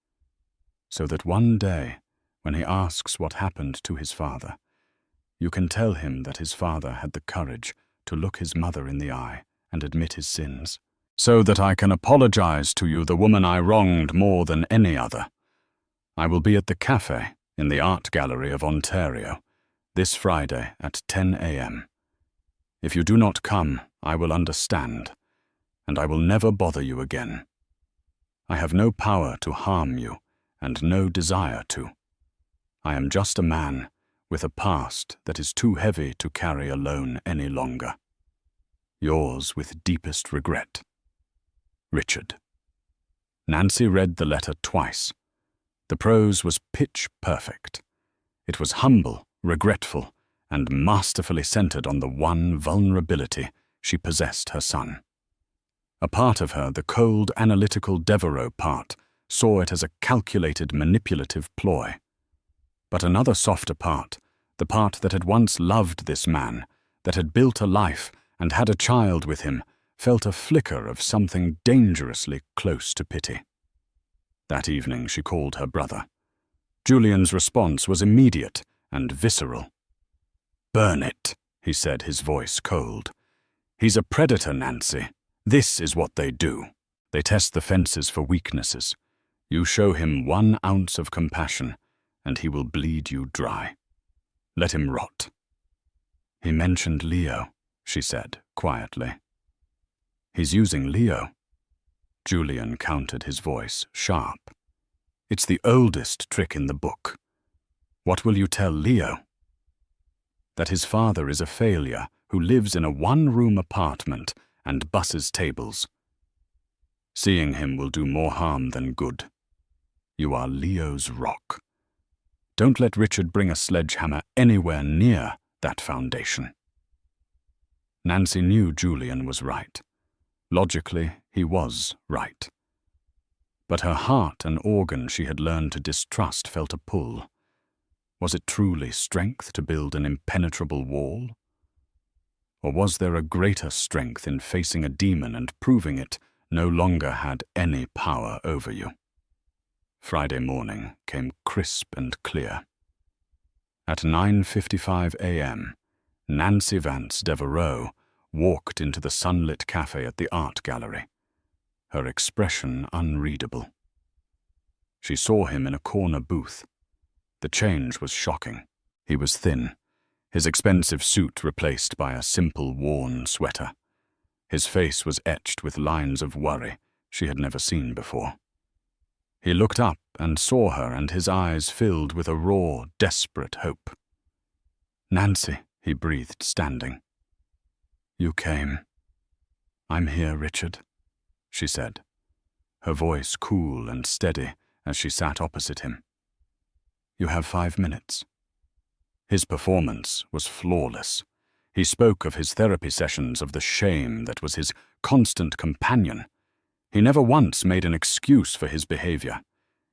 So that one day, when he asks what happened to his father, you can tell him that his father had the courage to look his mother in the eye and admit his sins. So that I can apologize to you, the woman I wronged more than any other. I will be at the cafe in the Art Gallery of Ontario this Friday at 10 a.m. If you do not come, I will understand, and I will never bother you again. I have no power to harm you, and no desire to. I am just a man with a past that is too heavy to carry alone any longer. Yours with deepest regret, Richard." Nancy read the letter twice. The prose was pitch perfect. It was humble, regretful, and masterfully centered on the one vulnerability she possessed her son. A part of her, the cold, analytical Devereux part, saw it as a calculated, manipulative ploy. But another softer part, the part that had once loved this man, that had built a life and had a child with him, felt a flicker of something dangerously close to pity. That evening she called her brother. Julian's response was immediate and visceral. "Burn it," he said, his voice cold. "He's a predator, Nancy. This is what they do. They test the fences for weaknesses. You show him 1 ounce of compassion, and he will bleed you dry. Let him rot." "He mentioned Leo," she said quietly. "He's using Leo." Julian countered, his voice sharp. "It's the oldest trick in the book. What will you tell Leo?" "That his father is a failure who lives in a 1-room apartment and busses tables. Seeing him will do more harm than good. You are Leo's rock. Don't let Richard bring a sledgehammer anywhere near that foundation." Nancy knew Julian was right. Logically, he was right. But her heart, an organ she had learned to distrust, felt a pull. Was it truly strength to build an impenetrable wall? Or was there a greater strength in facing a demon and proving it no longer had any power over you? Friday morning came crisp and clear. At 9:55 a.m., Nancy Vance Devereux walked into the sunlit cafe at the art gallery, her expression unreadable. She saw him in a corner booth. The change was shocking. He was thin, his expensive suit replaced by a simple, worn sweater. His face was etched with lines of worry she had never seen before. He looked up and saw her, and his eyes filled with a raw, desperate hope. "Nancy," he breathed, standing. "You came." "I'm here, Richard," she said, her voice cool and steady as she sat opposite him. "You have 5 minutes." His performance was flawless. He spoke of his therapy sessions, of the shame that was his constant companion. He never once made an excuse for his behavior.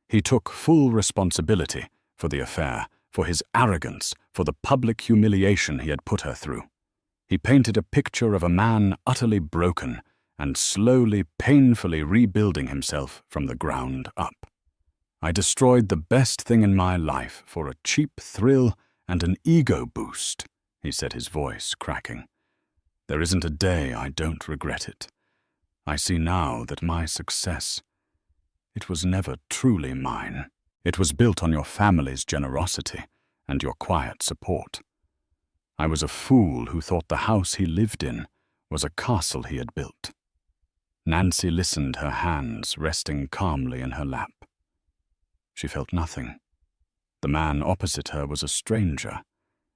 He took full responsibility for the affair, for his arrogance, for the public humiliation he had put her through. He painted a picture of a man utterly broken and slowly, painfully rebuilding himself from the ground up. I destroyed the best thing in my life for a cheap thrill and an ego boost, he said, his voice cracking. There isn't a day I don't regret it. I see now that my success, it was never truly mine. It was built on your family's generosity and your quiet support. I was a fool who thought the house he lived in was a castle he had built. Nancy listened, her hands resting calmly in her lap. She felt nothing. The man opposite her was a stranger,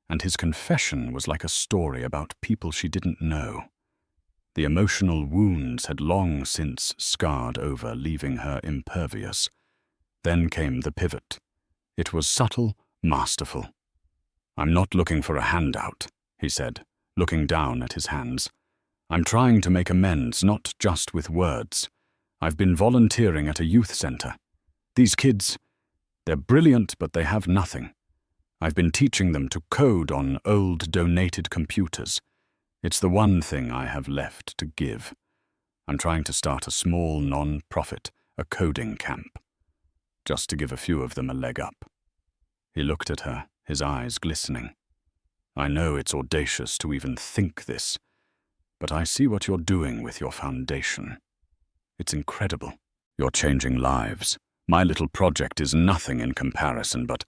and his confession was like a story about people she didn't know. The emotional wounds had long since scarred over, leaving her impervious. Then came the pivot. It was subtle, masterful. "I'm not looking for a handout," he said, looking down at his hands. "I'm trying to make amends, not just with words. I've been volunteering at a youth center. These kids, they're brilliant, but they have nothing. I've been teaching them to code on old donated computers. It's the one thing I have left to give. I'm trying to start a small non-profit, a coding camp, just to give a few of them a leg up." He looked at her, his eyes glistening. "I know it's audacious to even think this, but I see what you're doing with your foundation. It's incredible. You're changing lives. My little project is nothing in comparison, but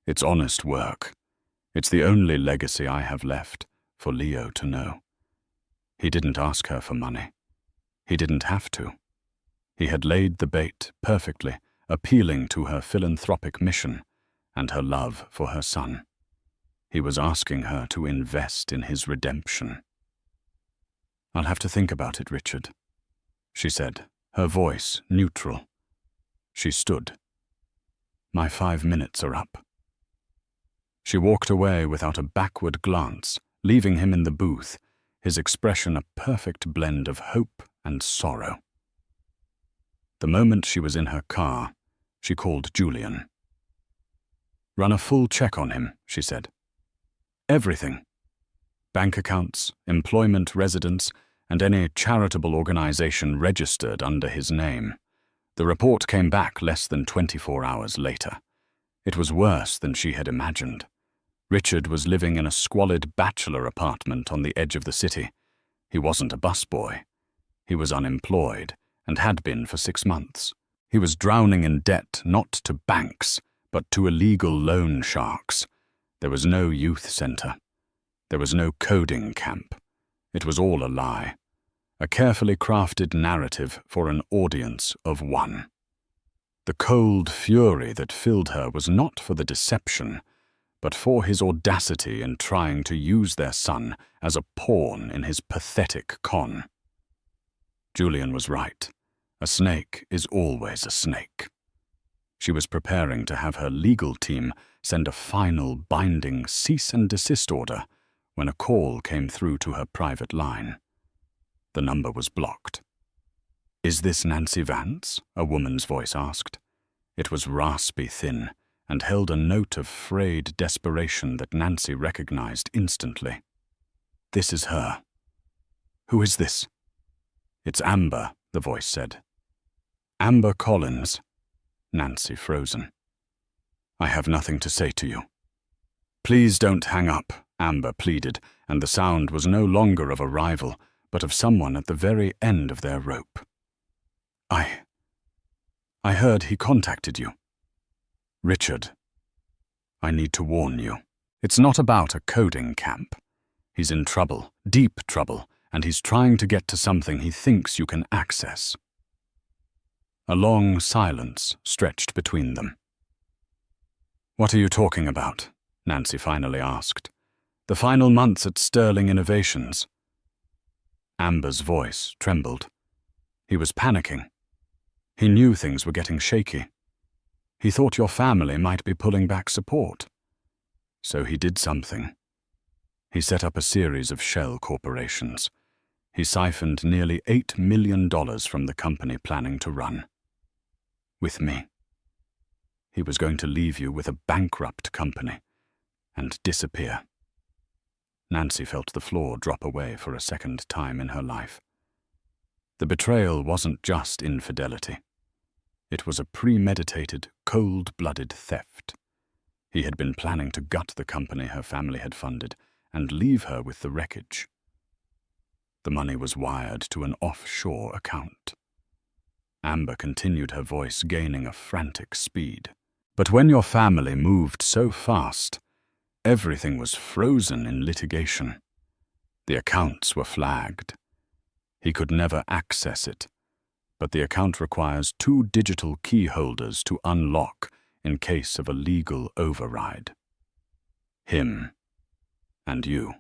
it's honest work. It's the only legacy I have left for Leo to know." He didn't ask her for money. He didn't have to. He had laid the bait perfectly, appealing to her philanthropic mission and her love for her son. He was asking her to invest in his redemption. "I'll have to think about it, Richard," she said, her voice neutral. She stood. "My 5 minutes are up." She walked away without a backward glance, leaving him in the booth, his expression a perfect blend of hope and sorrow. The moment she was in her car, she called Julian. "Run a full check on him," she said. "Everything. Bank accounts, employment, residence, and any charitable organization registered under his name." The report came back less than 24 hours later. It was worse than she had imagined. Richard was living in a squalid bachelor apartment on the edge of the city. He wasn't a busboy. He was unemployed, and had been for 6 months. He was drowning in debt not to banks, but to illegal loan sharks. There was no youth center. There was no coding camp. It was all a lie. A carefully crafted narrative for an audience of one. The cold fury that filled her was not for the deception, but for his audacity in trying to use their son as a pawn in his pathetic con. Julian was right. A snake is always a snake. She was preparing to have her legal team send a final binding cease and desist order when a call came through to her private line. The number was blocked. "Is this Nancy Vance?" a woman's voice asked. It was raspy thin and held a note of frayed desperation that Nancy recognized instantly. "This is her." "Who is this?" "It's Amber," the voice said. "Amber Collins." Nancy frozen. "I have nothing to say to you." "Please don't hang up," Amber pleaded, and the sound was no longer of a rival, but of someone at the very end of their rope. I heard he contacted you." "Richard, I need to warn you. It's not about a coding camp. He's in trouble, deep trouble, and he's trying to get to something he thinks you can access." A long silence stretched between them. "What are you talking about?" Nancy finally asked. "The final months at Sterling Innovations." Amber's voice trembled. He was panicking. He knew things were getting shaky. He thought your family might be pulling back support. So he did something. He set up a series of shell corporations. He siphoned nearly $8 million from the company planning to run. With me. He was going to leave you with a bankrupt company and disappear. Nancy felt the floor drop away for a second time in her life. The betrayal wasn't just infidelity. It was a premeditated, cold-blooded theft. He had been planning to gut the company her family had funded and leave her with the wreckage. The money was wired to an offshore account. Amber continued, her voice gaining a frantic speed. But when your family moved so fast, everything was frozen in litigation. The accounts were flagged. He could never access it, but the account requires 2 digital key holders to unlock in case of a legal override. Him and you.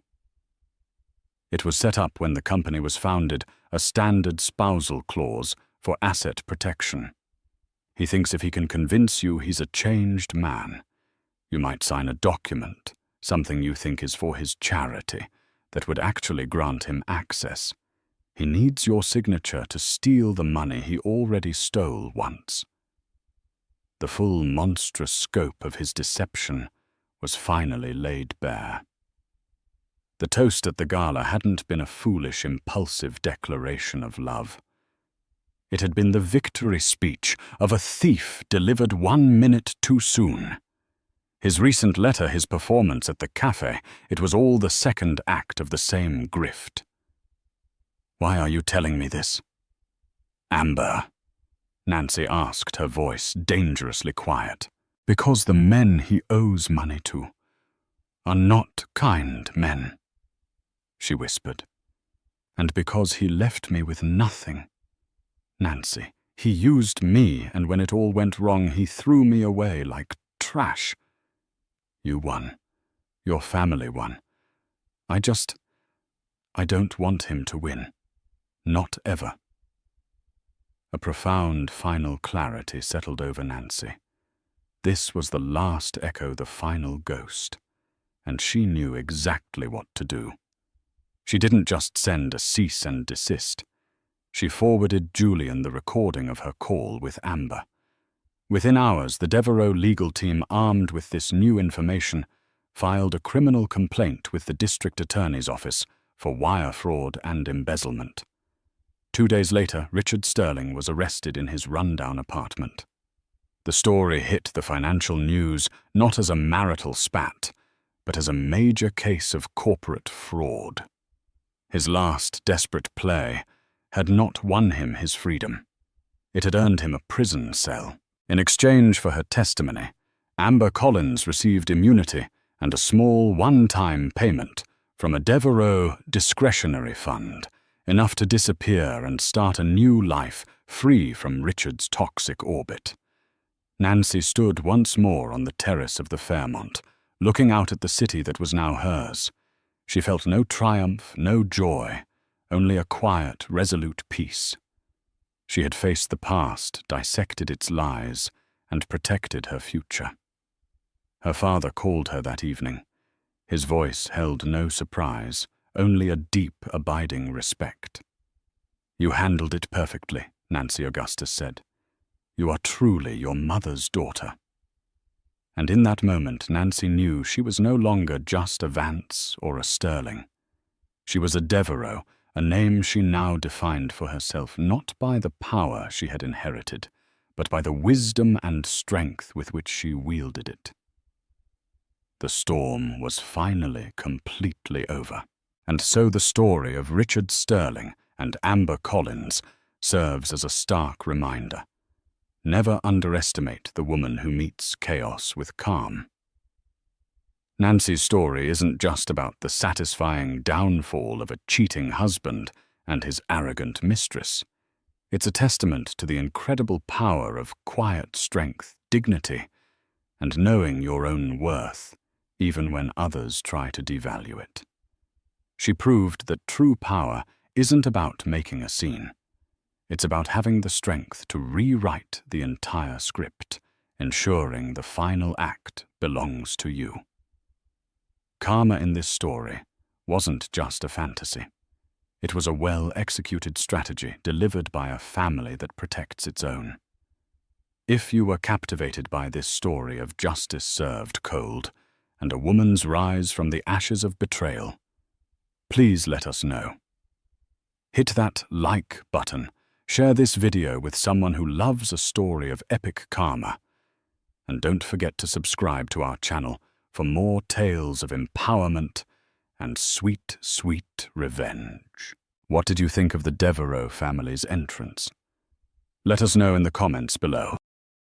It was set up when the company was founded, a standard spousal clause for asset protection. He thinks if he can convince you he's a changed man, you might sign a document, something you think is for his charity, that would actually grant him access. He needs your signature to steal the money he already stole once. The full monstrous scope of his deception was finally laid bare. The toast at the gala hadn't been a foolish, impulsive declaration of love. It had been the victory speech of a thief delivered 1 minute too soon. His recent letter, his performance at the cafe, it was all the second act of the same grift. Why are you telling me this? Amber, Nancy asked, her voice dangerously quiet. Because the men he owes money to are not kind men, she whispered. And because he left me with nothing. Nancy, he used me, and when it all went wrong, he threw me away like trash. You won. Your family won. I don't want him to win. Not ever. A profound final clarity settled over Nancy. This was the last echo, the final ghost, and she knew exactly what to do. She didn't just send a cease and desist. She forwarded Julian the recording of her call with Amber. Within hours, the Devereux legal team, armed with this new information, filed a criminal complaint with the district attorney's office for wire fraud and embezzlement. 2 days later, Richard Sterling was arrested in his rundown apartment. The story hit the financial news not as a marital spat, but as a major case of corporate fraud. His last desperate play had not won him his freedom. It had earned him a prison cell. In exchange for her testimony, Amber Collins received immunity and a small one-time payment from a Devereux discretionary fund, enough to disappear and start a new life free from Richard's toxic orbit. Nancy stood once more on the terrace of the Fairmont, looking out at the city that was now hers. She felt no triumph, no joy, only a quiet, resolute peace. She had faced the past, dissected its lies, and protected her future. Her father called her that evening. His voice held no surprise, only a deep, abiding respect. "You handled it perfectly," Nancy Augustus said. "You are truly your mother's daughter." And in that moment, Nancy knew she was no longer just a Vance or a Sterling. She was a Devereux, a name she now defined for herself not by the power she had inherited, but by the wisdom and strength with which she wielded it. The storm was finally completely over, and so the story of Richard Sterling and Amber Collins serves as a stark reminder. Never underestimate the woman who meets chaos with calm. Nancy's story isn't just about the satisfying downfall of a cheating husband and his arrogant mistress. It's a testament to the incredible power of quiet strength, dignity, and knowing your own worth, even when others try to devalue it. She proved that true power isn't about making a scene. It's about having the strength to rewrite the entire script, ensuring the final act belongs to you. Karma in this story wasn't just a fantasy. It was a well-executed strategy delivered by a family that protects its own. If you were captivated by this story of justice served cold and a woman's rise from the ashes of betrayal, please let us know. Hit that like button, share this video with someone who loves a story of epic karma, and don't forget to subscribe to our channel for more tales of empowerment and sweet, sweet revenge. What did you think of the Devereaux family's entrance? Let us know in the comments below.